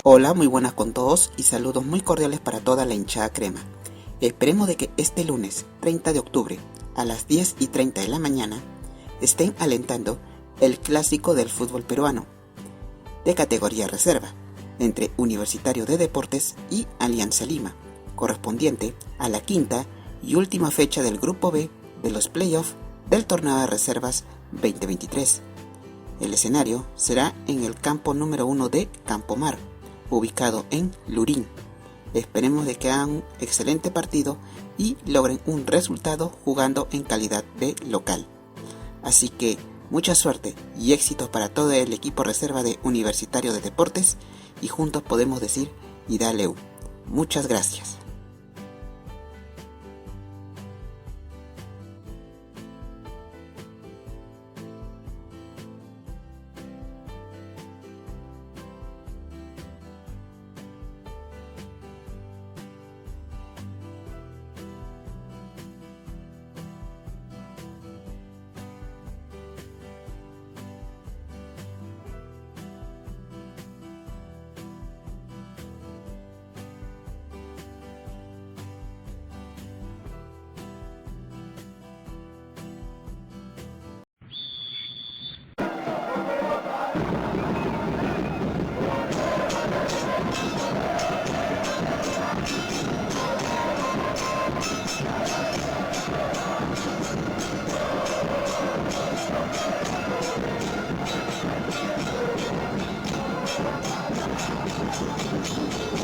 Hola, muy buenas con todos y saludos muy cordiales para toda la hinchada crema. Esperemos de que este lunes 30 de octubre a las 10:30 de la mañana estén alentando el clásico del fútbol peruano de categoría reserva entre Universitario de Deportes y Alianza Lima, correspondiente a la quinta y última fecha del Grupo B de los playoffs del Torneo de Reservas 2023. El escenario será en el campo número 1 de Campomar, ubicado en Lurín. Esperemos de que hagan un excelente partido y logren un resultado jugando en calidad de local. Así que mucha suerte y éxitos para todo el equipo reserva de Universitario de Deportes y juntos podemos decir y dale U. Muchas gracias.